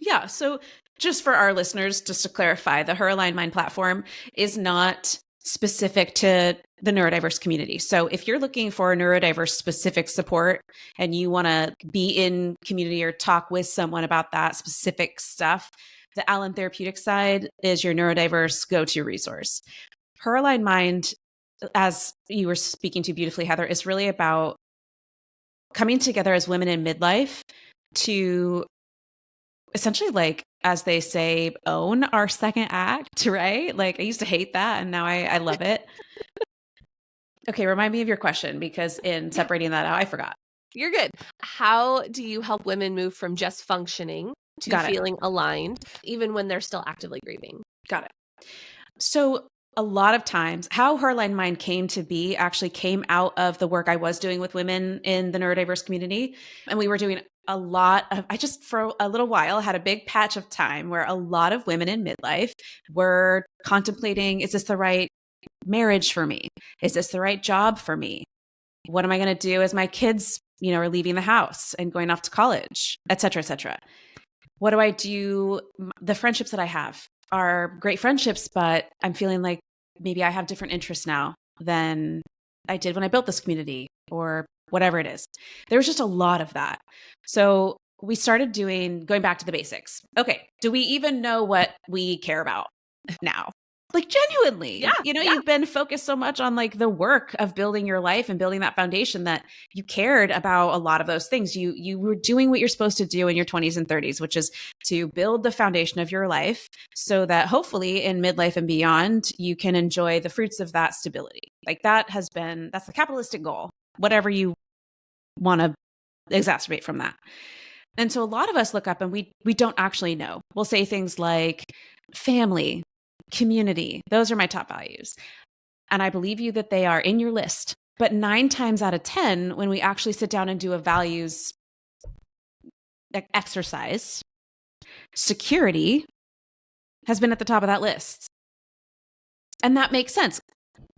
Yeah. So just for our listeners, just to clarify, the Her Aligned Mind platform is not specific to the neurodiverse community. So if you're looking for neurodiverse specific support and you want to be in community or talk with someone about that specific stuff, the Allen Therapeutic side is your neurodiverse go-to resource. Her Aligned Mind, as you were speaking to beautifully, Heather, is really about coming together as women in midlife to essentially, like, as they say, own our second act, right? Like, I used to hate that, and now I love it. Okay, remind me of your question, because in separating that out, I forgot. You're good. How do you help women move from just functioning to feeling aligned, even when they're still actively grieving? Got it. So a lot of times, how Her Aligned Mind came to be actually came out of the work I was doing with women in the neurodiverse community. And we were doing a lot of, I just for a little while had a big patch of time where a lot of women in midlife were contemplating, is this the right marriage for me? Is this the right job for me? What am I going to do as my kids, are leaving the house and going off to college, et cetera, et cetera? What do I do? The friendships that I have are great friendships, but I'm feeling like maybe I have different interests now than I did when I built this community or whatever it is. There was just a lot of that. So we started going back to the basics. Okay, do we even know what we care about now? Like, genuinely, you've been focused so much on like the work of building your life and building that foundation that you cared about a lot of those things. You were doing what you're supposed to do in your 20s and 30s, which is to build the foundation of your life so that hopefully in midlife and beyond, you can enjoy the fruits of that stability. Like that's the capitalistic goal, whatever you want to exacerbate from that. And so a lot of us look up and we don't actually know. We'll say things like family, community. Those are my top values. And I believe you that they are in your list. But 9 times out of 10, when we actually sit down and do a values exercise, security has been at the top of that list. And that makes sense.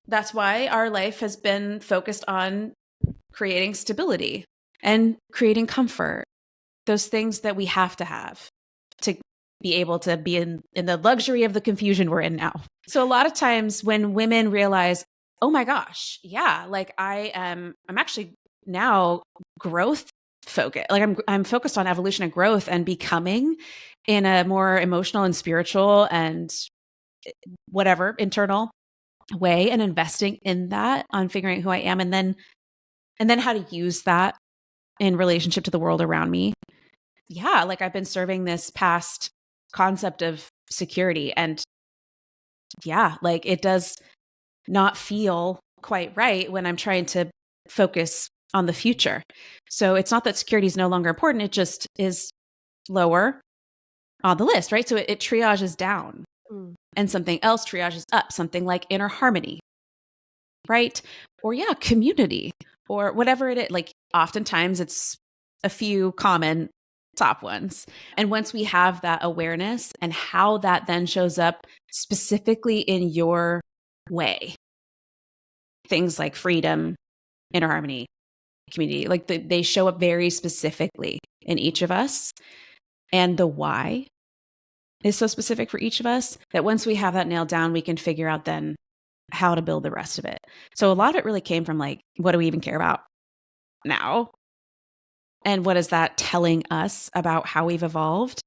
That's why our life has been focused on creating stability and creating comfort. Those things that we have to be able to be in the luxury of the confusion we're in now. So a lot of times when women realize, oh my gosh, yeah, like I'm actually now growth focused. Like I'm focused on evolution and growth and becoming in a more emotional and spiritual and whatever internal way, and investing in that, on figuring out who I am, and then how to use that in relationship to the world around me. Yeah, like I've been serving this past concept of security, and yeah, like it does not feel quite right when I'm trying to focus on the future. So it's not that security is no longer important, it just is lower on the list, right? So it triages down and something else triages up, something like inner harmony, right? Or community or whatever it is. Like oftentimes it's a few common top ones. And once we have that awareness and how that then shows up specifically in your way, things like freedom, inner harmony, community, like they show up very specifically in each of us. And the why is so specific for each of us that once we have that nailed down, we can figure out then how to build the rest of it. So a lot of it really came from like, what do we even care about now? And what is that telling us about how we've evolved?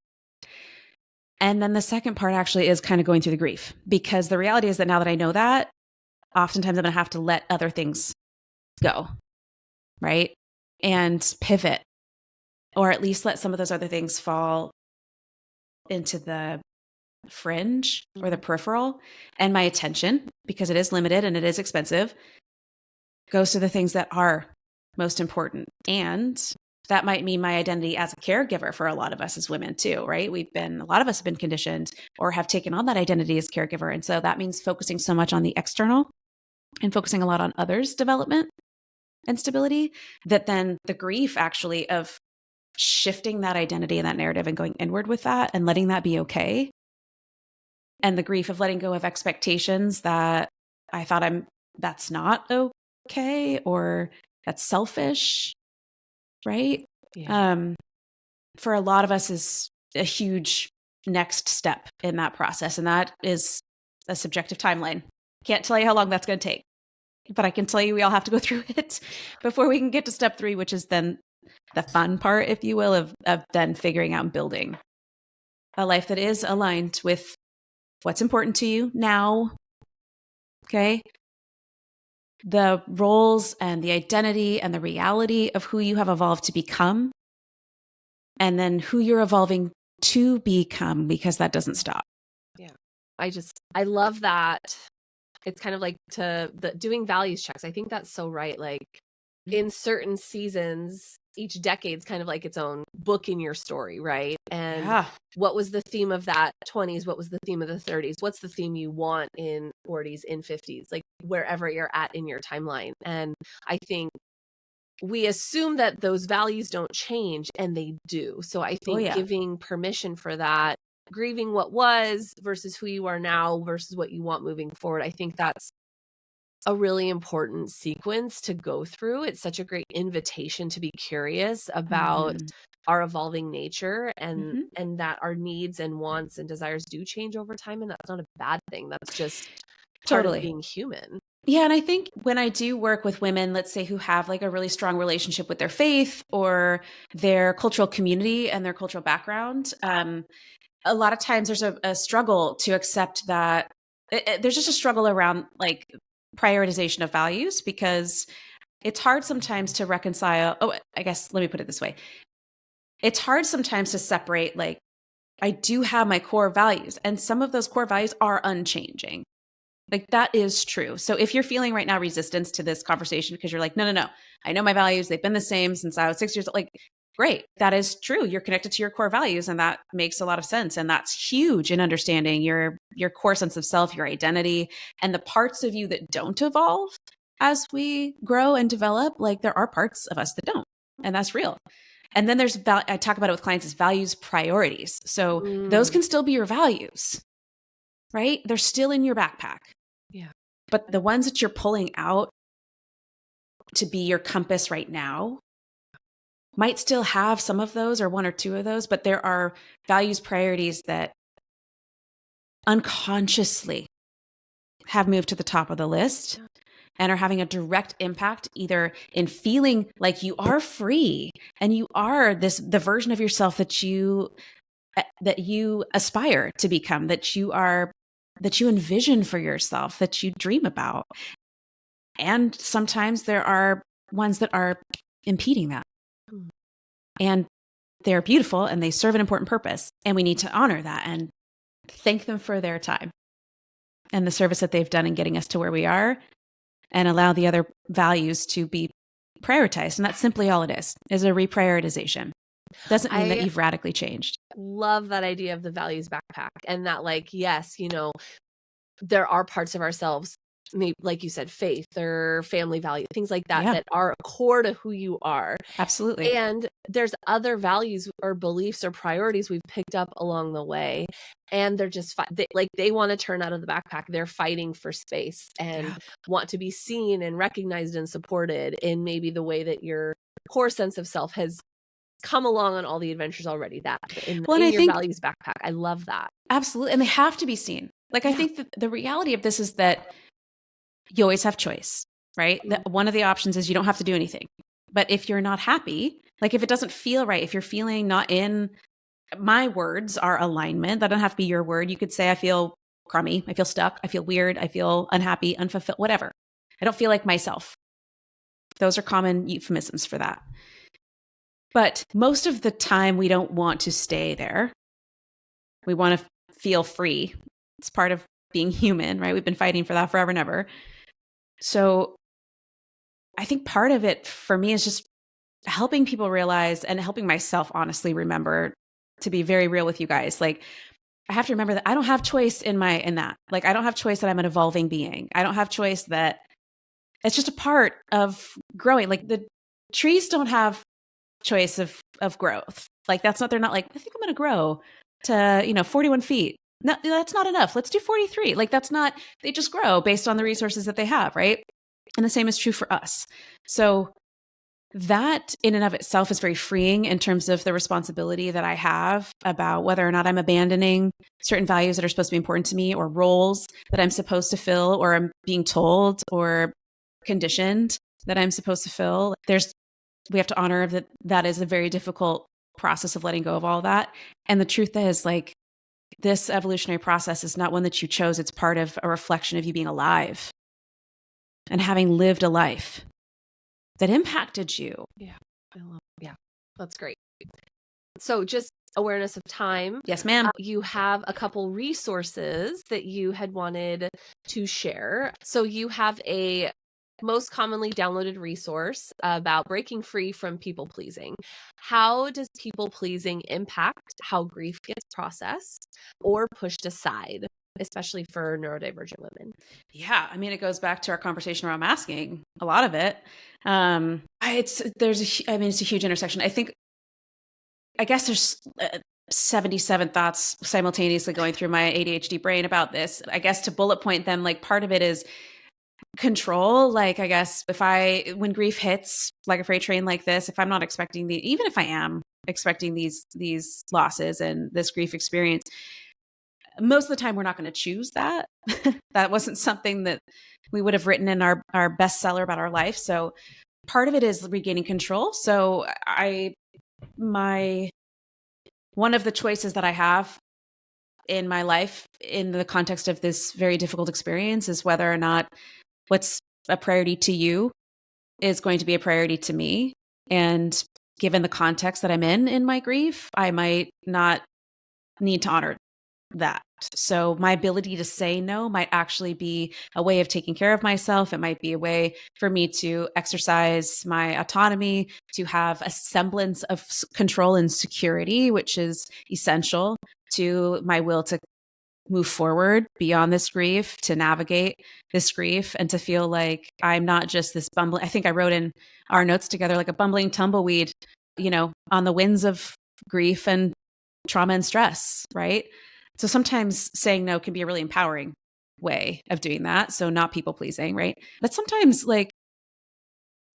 And then the second part actually is kind of going through the grief, because the reality is that now that I know that, oftentimes I'm going to have to let other things go, right? And pivot, or at least let some of those other things fall into the fringe or the peripheral. And my attention, because it is limited and it is expensive, goes to the things that are most important. And that might mean my identity as a caregiver for a lot of us as women too, right? A lot of us have been conditioned or have taken on that identity as caregiver. And so that means focusing so much on the external and focusing a lot on others' development and stability, that then the grief actually of shifting that identity and that narrative and going inward with that and letting that be okay. And the grief of letting go of expectations that I thought that's not okay, or that's selfish, right? Yeah. For a lot of us is a huge next step in that process. And that is a subjective timeline. Can't tell you how long that's going to take, but I can tell you we all have to go through it before we can get to step 3, which is then the fun part, if you will, of then figuring out and building a life that is aligned with what's important to you now. Okay. The roles and the identity and the reality of who you have evolved to become, and then who you're evolving to become, because that doesn't stop. Yeah. I love that. It's kind of like doing values checks. I think that's so right. Like in certain seasons, each decade's kind of like its own book in your story, right? And what was the theme of that 20s? What was the theme of the 30s? What's the theme you want in 40s, in 50s, like wherever you're at in your timeline? And I think we assume that those values don't change, and they do. So I think giving permission for that, grieving what was versus who you are now versus what you want moving forward, I think that's a really important sequence to go through. It's such a great invitation to be curious about our evolving nature, and that our needs and wants and desires do change over time. And that's not a bad thing. That's just part of being human. Yeah. And I think when I do work with women, let's say, who have like a really strong relationship with their faith or their cultural community and their cultural background, a lot of times there's a struggle to accept that there's just a struggle around like prioritization of values, because it's hard sometimes to reconcile. Oh, I guess let me put it this way. It's hard sometimes to separate, like, I do have my core values, and some of those core values are unchanging. Like, that is true. So if you're feeling right now resistance to this conversation because you're like, no, I know my values, they've been the same since I was 6 years old. Like, great. That is true. You're connected to your core values, and that makes a lot of sense. And that's huge in understanding your core sense of self, your identity, and the parts of you that don't evolve as we grow and develop. Like, there are parts of us that don't, and that's real. And then there's, I talk about it with clients as values priorities. So those can still be your values, right? They're still in your backpack. Yeah. But the ones that you're pulling out to be your compass right now might still have some of those or one or two of those, but there are values priorities that unconsciously have moved to the top of the list and are having a direct impact either in feeling like you are free and you are the version of yourself that you aspire to become, that you envision for yourself, that you dream about. And sometimes there are ones that are impeding that. And they're beautiful and they serve an important purpose. And we need to honor that and thank them for their time and the service that they've done in getting us to where we are, and allow the other values to be prioritized. And that's simply all it is a reprioritization. Doesn't mean that you've radically changed. Love that idea of the values backpack, and that, like, yes, there are parts of ourselves, maybe, like you said, faith or family value, things like that, that are core to who you are. Absolutely. And there's other values or beliefs or priorities we've picked up along the way. And they're just they want to turn out of the backpack. They're fighting for space and want to be seen and recognized and supported in maybe the way that your core sense of self has come along on all the adventures already. That in your values backpack. I love that. Absolutely. And they have to be seen. Like, I think that the reality of this is that you always have choice, right? One of the options is you don't have to do anything. But if you're not happy Like if it doesn't feel right, if you're feeling not in, my words are alignment. That don't have to be your word. You could say, I feel crummy. I feel stuck. I feel weird. I feel unhappy, unfulfilled, whatever. I don't feel like myself. Those are common euphemisms for that. But most of the time, we don't want to stay there. We want to feel free. It's part of being human, right? We've been fighting for that forever and ever. So I think part of it for me is just helping people realize, and helping myself honestly remember, to be very real with you guys. Like, I have to remember that I don't have choice in that. Like, I don't have choice that I'm an evolving being. I don't have choice that it's just a part of growing. Like the trees don't have choice of growth. Like they're not like, I think I'm going to grow to, 41 feet. No, that's not enough. Let's do 43. Like they just grow based on the resources that they have. Right. And the same is true for us. So that in and of itself is very freeing in terms of the responsibility that I have about whether or not I'm abandoning certain values that are supposed to be important to me, or roles that I'm supposed to fill, or I'm being told or conditioned that I'm supposed to fill. We have to honor that is a very difficult process of letting go of all that. And the truth is, like, this evolutionary process is not one that you chose. It's part of a reflection of you being alive and having lived a life that impacted you. Yeah. That's great. So just awareness of time. Yes, ma'am. You have a couple resources that you had wanted to share. So you have a most commonly downloaded resource about breaking free from people pleasing. How does people pleasing impact how grief gets processed or pushed aside, especially for neurodivergent women? Yeah. I mean, it goes back to our conversation around masking, a lot of it. It's a huge intersection. I guess there's 77 thoughts simultaneously going through my ADHD brain about this. I guess to bullet point them, like part of it is control. Like, I guess when grief hits like a freight train like this, if I'm not expecting even if I am expecting these losses and this grief experience, most of the time we're not going to choose that. That wasn't something that we would have written in our bestseller about our life. So part of it is regaining control. So one of the choices that I have in my life in the context of this very difficult experience is whether or not what's a priority to you is going to be a priority to me. And given the context that I'm in my grief, I might not need to honor that. So my ability to say no might actually be a way of taking care of myself. It might be a way for me to exercise my autonomy, to have a semblance of control and security, which is essential to my will to move forward beyond this grief, to navigate this grief, and to feel like I'm not just this bumbling. I think I wrote in our notes together, like a bumbling tumbleweed, on the winds of grief and trauma and stress, right? So sometimes saying no can be a really empowering way of doing that. So not people pleasing, right? But sometimes, like,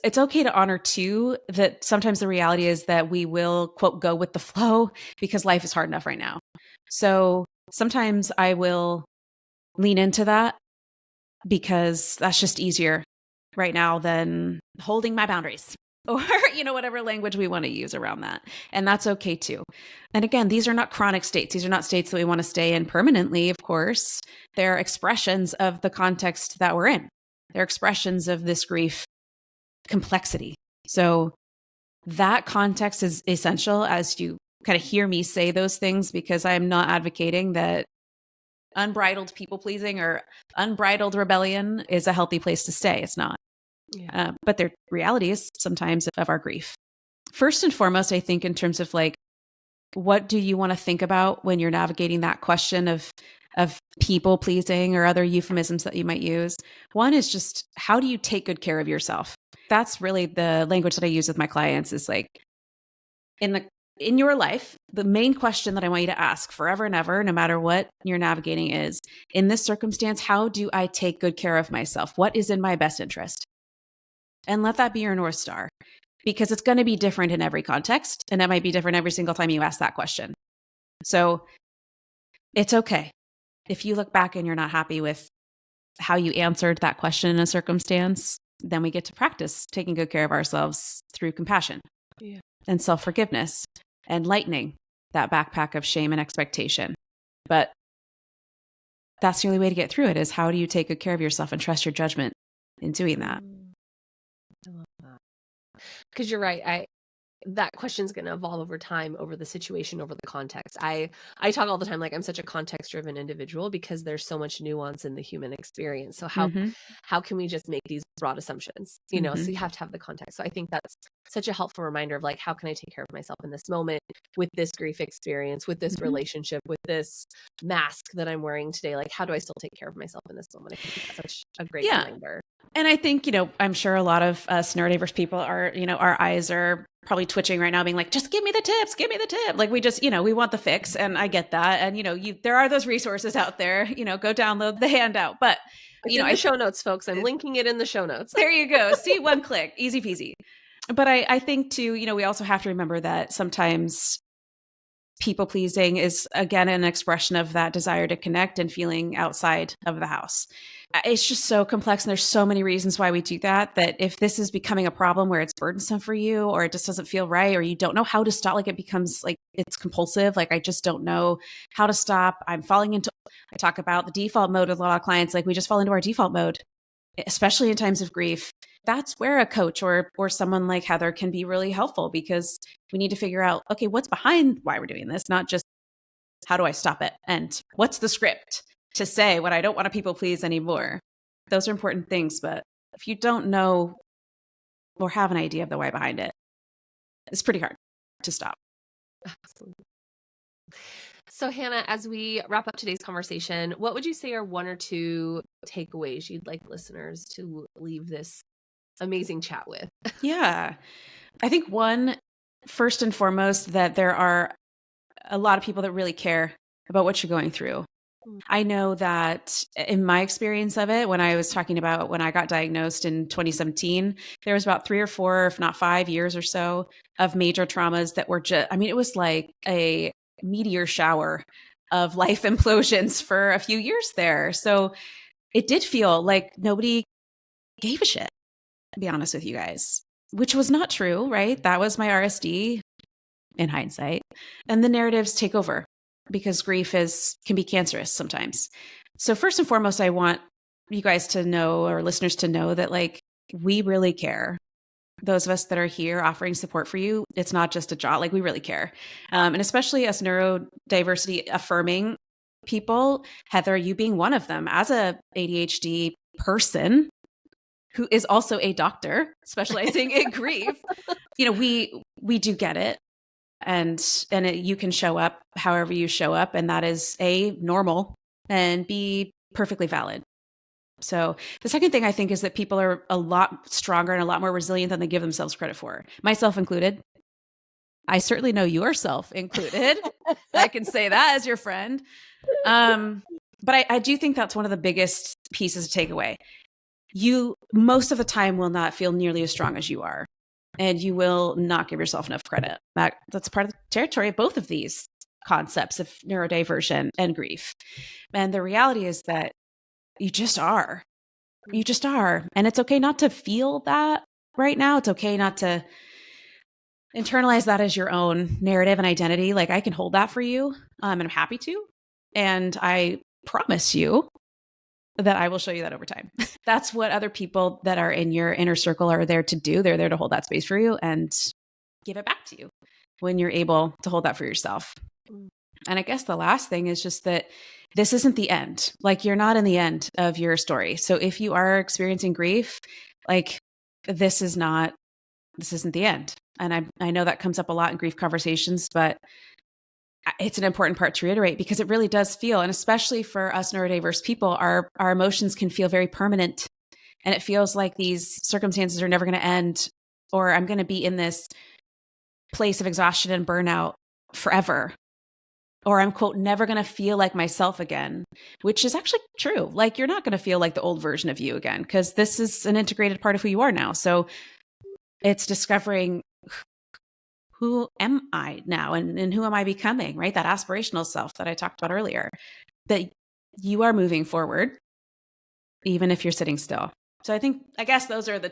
it's okay to honor too that sometimes the reality is that we will, quote, go with the flow because life is hard enough right now. So sometimes I will lean into that because that's just easier right now than holding my boundaries. Or, whatever language we want to use around that. And that's okay too. And again, these are not chronic states. These are not states that we want to stay in permanently, of course. They're expressions of the context that we're in. They're expressions of this grief complexity. So that context is essential as you kind of hear me say those things, because I'm not advocating that unbridled people pleasing or unbridled rebellion is a healthy place to stay. It's not. Yeah. But they're realities sometimes of our grief. First and foremost, I think in terms of like, what do you want to think about when you're navigating that question of people pleasing or other euphemisms that you might use? One is just, how do you take good care of yourself? That's really the language that I use with my clients, is like, in your life, the main question that I want you to ask forever and ever, no matter what you're navigating, is, in this circumstance, how do I take good care of myself? What is in my best interest? And let that be your North Star, because it's going to be different in every context. And it might be different every single time you ask that question. So it's okay if you look back and you're not happy with how you answered that question in a circumstance. Then we get to practice taking good care of ourselves through compassion. Yeah. and self-forgiveness and lightening that backpack of shame and expectation. But that's the only way to get through it, is how do you take good care of yourself and trust your judgment in doing that? I love that. Because you're right. That question's going to evolve over time, over the situation, over the context. I talk all the time, like, I'm such a context driven individual because there's so much nuance in the human experience. So how can we just make these broad assumptions, so you have to have the context. So I think that's such a helpful reminder of, like, how can I take care of myself in this moment with this grief experience, with this relationship, with this mask that I'm wearing today? Like, how do I still take care of myself in this moment? I think that's such a great reminder. And I think, I'm sure a lot of us neurodiverse people are, our eyes are probably twitching right now, being like, just give me the tips, give me the tip. Like, we just, we want the fix. And I get that. And, there are those resources out there, go download the handout. But, in the show notes, folks, I'm linking it in the show notes. There you go. See, one click, easy peasy. But I think too, we also have to remember that sometimes people pleasing is, again, an expression of that desire to connect and feeling outside of the house. It's just so complex. And there's so many reasons why we do that if this is becoming a problem where it's burdensome for you, or it just doesn't feel right, or you don't know how to stop, like it becomes like it's compulsive. Like, I just don't know how to stop. I talk about the default mode with a lot of clients. Like, we just fall into our default mode, especially in times of grief. That's where a coach or someone like Heather can be really helpful, because we need to figure out, okay, what's behind why we're doing this? Not just how do I stop it? And what's the script to say when I don't want to people please anymore? Those are important things. But if you don't know or have an idea of the why behind it, it's pretty hard to stop. Absolutely. So Hannah, as we wrap up today's conversation, what would you say are one or two takeaways you'd like listeners to leave this amazing chat with? Yeah. I think one, first and foremost, that there are a lot of people that really care about what you're going through. I know that in my experience of it, when I was talking about when I got diagnosed in 2017, there was about 3 or 4, if not 5 years or so of major traumas that were just, it was like a meteor shower of life implosions for a few years there. So it did feel like nobody gave a shit, to be honest with you guys, which was not true, right? That was my RSD in hindsight. And the narratives take over, because grief can be cancerous sometimes. So first and foremost, I want you guys to know, or listeners to know, that like, we really care. Those of us that are here offering support for you, it's not just a job, like we really care. And especially us neurodiversity affirming people, Heather, you being one of them, as a ADHD person who is also a doctor specializing in grief, we do get it. And you can show up however you show up. And that is A, normal, and B, perfectly valid. So the second thing I think is that people are a lot stronger and a lot more resilient than they give themselves credit for, myself included. I certainly know yourself included. I can say that as your friend. But I do think that's one of the biggest pieces to take away. You, most of the time, will not feel nearly as strong as you are. And you will not give yourself enough credit. That's part of the territory of both of these concepts of neurodiversion and grief. And the reality is that you just are. You just are. And it's okay not to feel that right now. It's okay not to internalize that as your own narrative and identity. Like, I can hold that for you, and I'm happy to. And I promise you that I will show you that over time. That's what other people that are in your inner circle are there to do. They're there to hold that space for you and give it back to you when you're able to hold that for yourself. And I guess the last thing is just that this isn't the end. Like, you're not in the end of your story. So if you are experiencing grief, like, this isn't the end. And I know that comes up a lot in grief conversations, but it's an important part to reiterate, because it really does feel, and especially for us neurodiverse people, our emotions can feel very permanent. And it feels like these circumstances are never going to end, or I'm going to be in this place of exhaustion and burnout forever, or I'm, quote, never going to feel like myself again, which is actually true. Like, you're not going to feel like the old version of you again, because this is an integrated part of who you are now. So it's discovering, who am I now, and who am I becoming, right? That aspirational self that I talked about earlier, that you are moving forward, even if you're sitting still. So I guess those are the,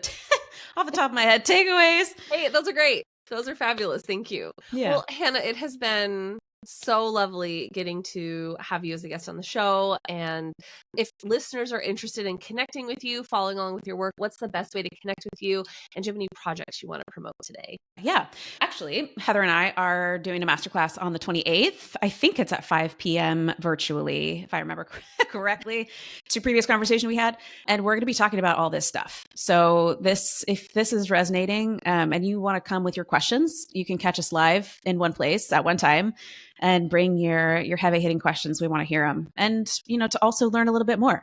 off the top of my head, takeaways. Hey, those are great. Those are fabulous. Thank you. Yeah. Well, Hannah, it has been so lovely getting to have you as a guest on the show. And if listeners are interested in connecting with you, following along with your work, what's the best way to connect with you? And do you have any projects you want to promote today? Yeah. Actually, Heather and I are doing a masterclass on the 28th. I think it's at 5 p.m. virtually, if I remember correctly, to previous conversation we had. And we're going to be talking about all this stuff. So if this is resonating and you want to come with your questions, you can catch us live in one place at one time and bring your heavy hitting questions. We want to hear them. And, to also learn a little bit more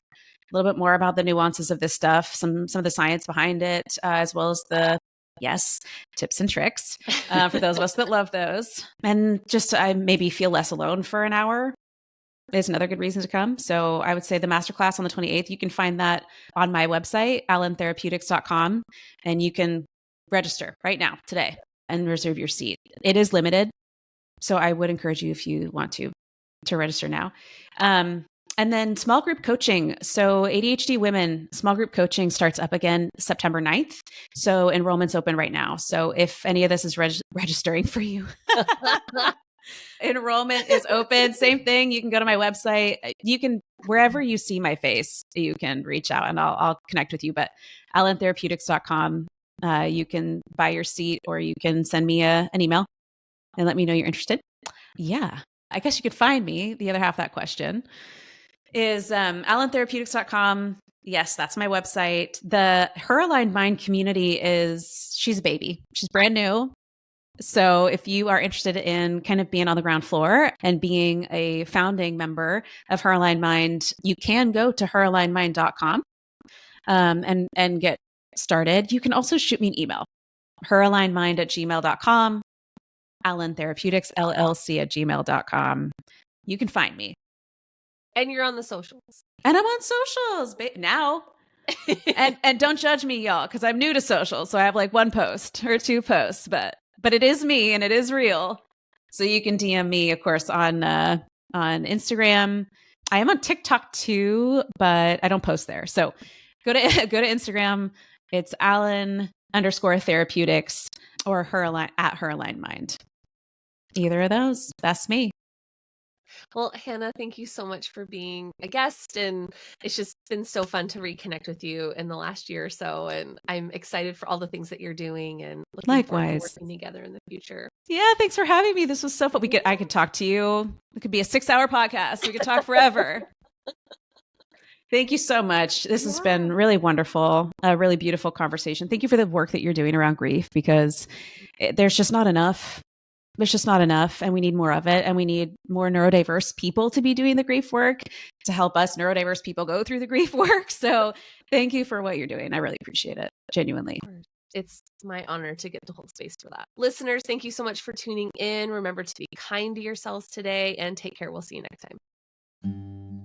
about the nuances of this stuff, some of the science behind it, as well as the tips and tricks for those of us that love those. And just I maybe feel less alone for an hour is another good reason to come. So I would say the masterclass on the 28th, you can find that on my website, allentherapeutics.com, and you can register right now, today, and reserve your seat. It is limited. So I would encourage you, if you want to register now. And then small group coaching. So ADHD women, small group coaching starts up again September 9th. So enrollment's open right now. So if any of this is registering for you, enrollment is open. Same thing. You can go to my website. You can, wherever you see my face, you can reach out and I'll connect with you. But allentherapeutics.com, you can buy your seat or you can send me an email and let me know you're interested. Yeah. I guess you could find me. The other half of that question is allentherapeutics.com. Yes, that's my website. The Her Aligned Mind community she's a baby. She's brand new. So if you are interested in kind of being on the ground floor and being a founding member of Her Aligned Mind, you can go to heralignedmind.com and get started. You can also shoot me an email, heralignedmind@gmail.com, allentherapeuticsllc@gmail.com. You can find me. And you're on the socials. And I'm on socials now. and don't judge me, y'all, because I'm new to social. So I have like one post or two posts, but it is me and it is real. So you can DM me, of course, on Instagram. I am on TikTok too, but I don't post there. So go to Instagram. It's Allen_therapeutics or at Her Aligned Mind. Either of those, that's me. Well, Hannah, thank you so much for being a guest. And it's just been so fun to reconnect with you in the last year or so. And I'm excited for all the things that you're doing and looking forward to working together in the future. Yeah, thanks for having me. This was so fun. I could talk to you. It could be a 6-hour podcast. We could talk forever. Thank you so much. This has been really wonderful, a really beautiful conversation. Thank you for the work that you're doing around grief, because there's just not enough. There's just not enough, and we need more of it. And we need more neurodiverse people to be doing the grief work to help us neurodiverse people go through the grief work. So thank you for what you're doing. I really appreciate it. Genuinely. It's my honor to get to hold space for that. Listeners, thank you so much for tuning in. Remember to be kind to yourselves today and take care. We'll see you next time.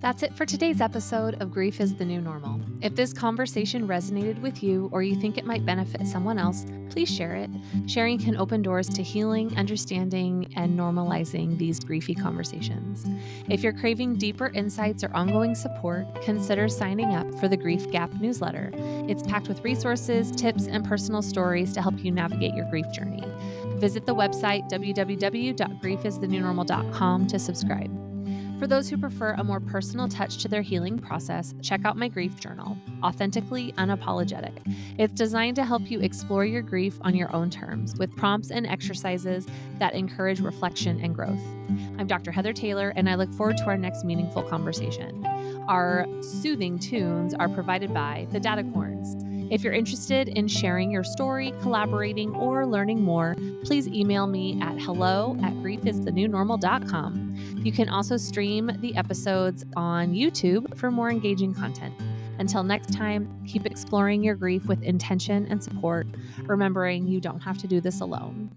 That's it for today's episode of Grief is the New Normal. If this conversation resonated with you or you think it might benefit someone else, please share it. Sharing can open doors to healing, understanding, and normalizing these griefy conversations. If you're craving deeper insights or ongoing support, consider signing up for the Grief Gap newsletter. It's packed with resources, tips, and personal stories to help you navigate your grief journey. Visit the website www.griefisthenewnormal.com to subscribe. For those who prefer a more personal touch to their healing process, check out my grief journal, Authentically Unapologetic. It's designed to help you explore your grief on your own terms, with prompts and exercises that encourage reflection and growth. I'm Dr. Heather Taylor, and I look forward to our next meaningful conversation. Our soothing tunes are provided by the Datacorns. If you're interested in sharing your story, collaborating, or learning more, please email me at hello@griefisthenewnormal.com. You can also stream the episodes on YouTube for more engaging content. Until next time, keep exploring your grief with intention and support, remembering you don't have to do this alone.